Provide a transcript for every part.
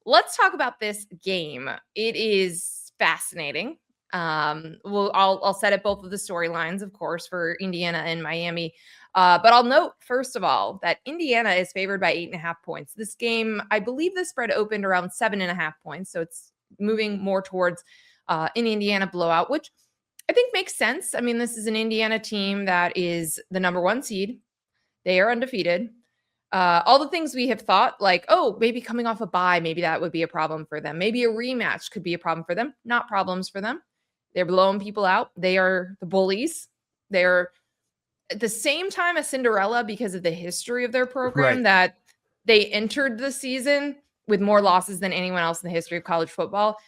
let's talk about this game. It is fascinating. I'll set up both of the storylines, of course, for Indiana and Miami. But I'll note, first of all, that Indiana is favored by 8.5 points. This game, I believe the spread opened around 7.5 points. So it's moving more towards an Indiana blowout, which I think makes sense. I mean, this is an Indiana team that is the number 1 seed. They are undefeated. All the things we have thought, like, oh, maybe coming off a bye, maybe that would be a problem for them. Maybe a rematch could be a problem for them. Not problems for them. They're blowing people out. They are the bullies. They're at the same time a Cinderella because of the history of their program, that they entered the season with more losses than anyone else in the history of college football.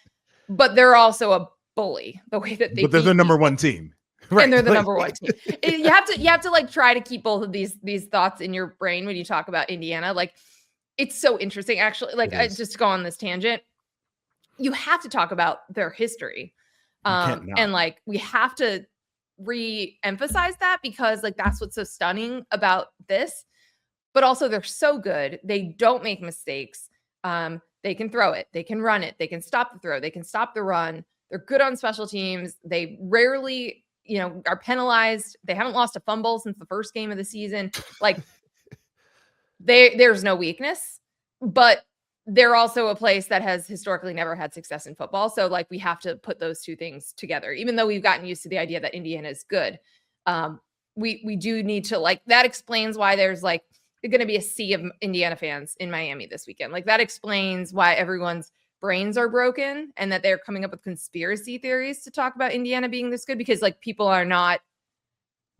But they're also a bully, the way that they But they're the number 1 team. Right. And they're the number 1 team. You have to like try to keep both of these thoughts in your brain when you talk about Indiana. Like, it's so interesting, actually. Like, just to go on this tangent, you have to talk about their history. And like, we have to re-emphasize that, because like, that's what's so stunning about this. But also, they're so good. They don't make mistakes. They can throw it. They can run it. They can stop the throw. They can stop the run. They're good on special teams. They rarely, are penalized. They haven't lost a fumble since the first game of the season. Like, there's no weakness, but they're also a place that has historically never had success in football. So like, we have to put those two things together, even though we've gotten used to the idea that Indiana is good. We do need to, like, that explains why there's like going to be a sea of Indiana fans in Miami this weekend. Like, that explains why everyone's brains are broken and that they're coming up with conspiracy theories to talk about Indiana being this good, because like, people are not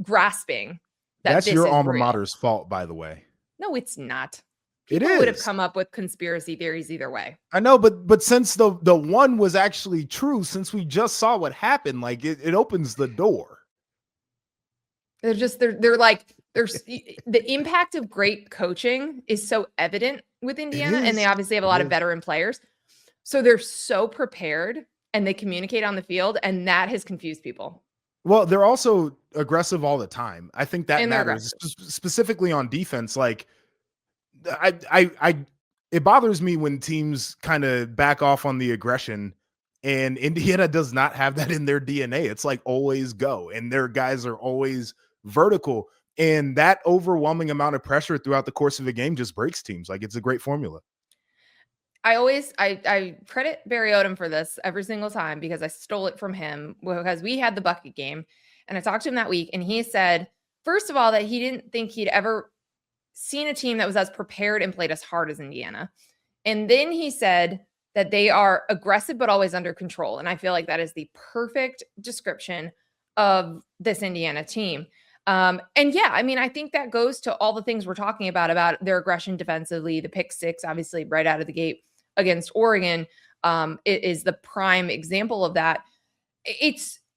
grasping that that's this your is alma real. mater's fault, by the way. No, it's not. People would have come up with conspiracy theories either way. I know, but since the one was actually true, since we just saw what happened, like it opens the door. They're like, there's the impact of great coaching is so evident with Indiana, and they obviously have a lot of veteran players. So they're so prepared and they communicate on the field, and that has confused people. Well, they're also aggressive all the time. I think that matters, specifically on defense. Like, it bothers me when teams kind of back off on the aggression, and Indiana does not have that in their DNA. It's like always go, and their guys are always vertical, and that overwhelming amount of pressure throughout the course of a game just breaks teams. Like, it's a great formula. I credit Barry Odom for this every single time, because I stole it from him, because we had the bucket game and I talked to him that week, and he said, first of all, that he didn't think he'd ever seen a team that was as prepared and played as hard as Indiana. And then he said that they are aggressive, but always under control. And I feel like that is the perfect description of this Indiana team. And yeah, I mean, I think that goes to all the things we're talking about their aggression defensively. The pick six, obviously, right out of the gate against Oregon, it is the prime example of that.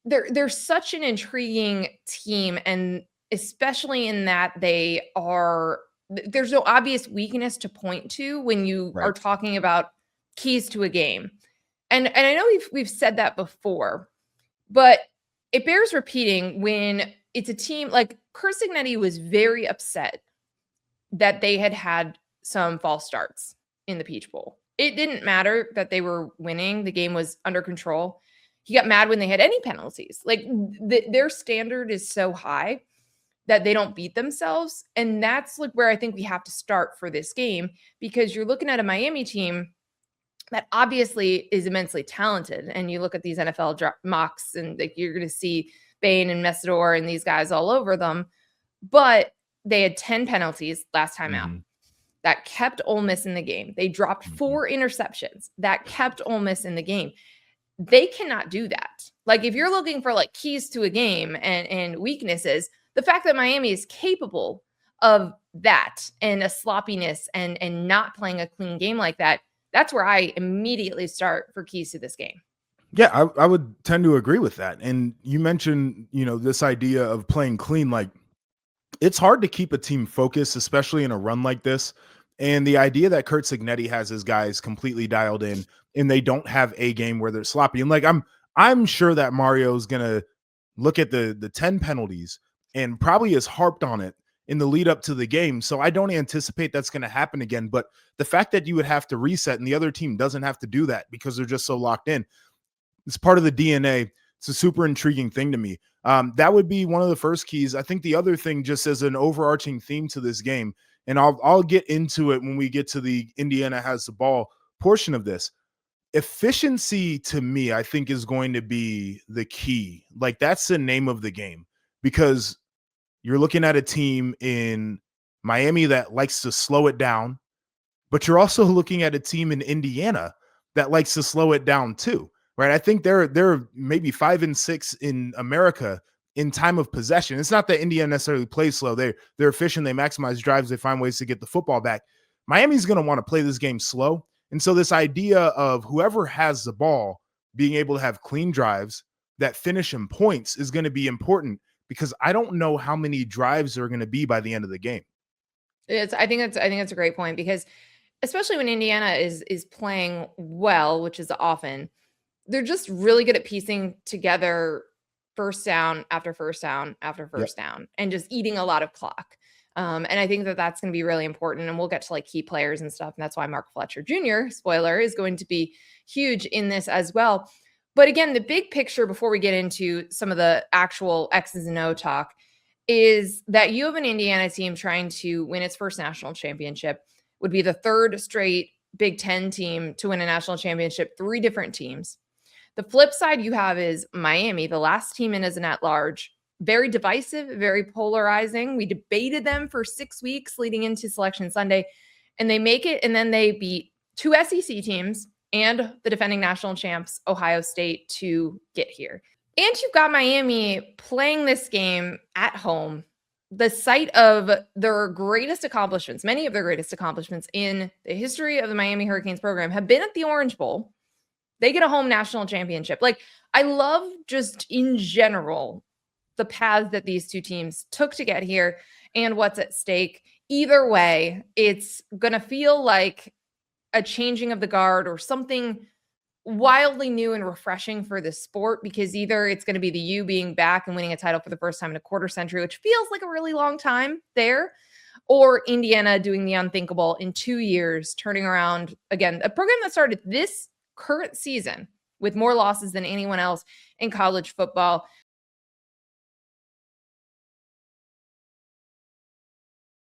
They're such an intriguing team, and especially in that there's no obvious weakness to point to when you are talking about keys to a game. And I know we've said that before, but it bears repeating when it's a team like Curt Cignetti was very upset that they had some false starts in the Peach Bowl. It didn't matter that they were winning. The game was under control. He got mad when they had any penalties. Like, their standard is so high that they don't beat themselves. And that's like where I think we have to start for this game, because you're looking at a Miami team that obviously is immensely talented. And you look at these NFL mocks, and like, you're going to see Bain and Messidor and these guys all over them. But they had 10 penalties last time out. That kept Ole Miss in the game. They dropped 4 interceptions. That kept Ole Miss in the game. They cannot do that. Like, if you're looking for like keys to a game and weaknesses, the fact that Miami is capable of that and a sloppiness and not playing a clean game like that, that's where I immediately start for keys to this game. Yeah, I would tend to agree with that. And you mentioned, this idea of playing clean. Like, it's hard to keep a team focused, especially in a run like this. And the idea that Curt Cignetti has his guys completely dialed in, and they don't have a game where they're sloppy. And like, I'm sure that Mario's gonna look at the 10 penalties and probably has harped on it in the lead up to the game. So I don't anticipate that's going to happen again. But the fact that you would have to reset and the other team doesn't have to do that because they're just so locked in, it's part of the DNA. It's a super intriguing thing to me. That would be one of the first keys. I think the other thing, just as an overarching theme to this game, and I'll get into it when we get to the Indiana has the ball portion of this. Efficiency to me, I think, is going to be the key. Like, that's the name of the game, because you're looking at a team in Miami that likes to slow it down, but you're also looking at a team in Indiana that likes to slow it down too, right? I think they're maybe 5 and 6 in America in time of possession. It's not that Indiana necessarily plays slow. They're efficient. They maximize drives. They find ways to get the football back. Miami's going to want to play this game slow. And so this idea of whoever has the ball being able to have clean drives that finish in points is going to be important, because I don't know how many drives there are going to be by the end of the game. I think that's a great point, because especially when Indiana is playing well, which is often, they're just really good at piecing together first down after first down after first down and just eating a lot of clock. And I think that that's going to be really important. And we'll get to like key players and stuff. And that's why Mark Fletcher Jr., spoiler, is going to be huge in this as well. But again, the big picture before we get into some of the actual X's and O talk is that you have an Indiana team trying to win its first national championship. Would be the third straight Big Ten team to win a national championship, 3 different teams. The flip side you have is Miami, the last team in as an at-large. Very divisive, very polarizing. We debated them for 6 weeks leading into Selection Sunday, and they make it, and then they beat 2 SEC teams and the defending national champs, Ohio State, to get here. And you've got Miami playing this game at home, the site of their greatest accomplishments. Many of their greatest accomplishments in the history of the Miami Hurricanes program have been at the Orange Bowl. They get a home national championship. Like, I love just in general the paths that these two teams took to get here and what's at stake. Either way, it's going to feel like a changing of the guard or something wildly new and refreshing for the sport, because either it's going to be the U being back and winning a title for the first time in a quarter century, which feels like a really long time there, or Indiana doing the unthinkable in 2 years, turning around, again, a program that started this current season with more losses than anyone else in college football.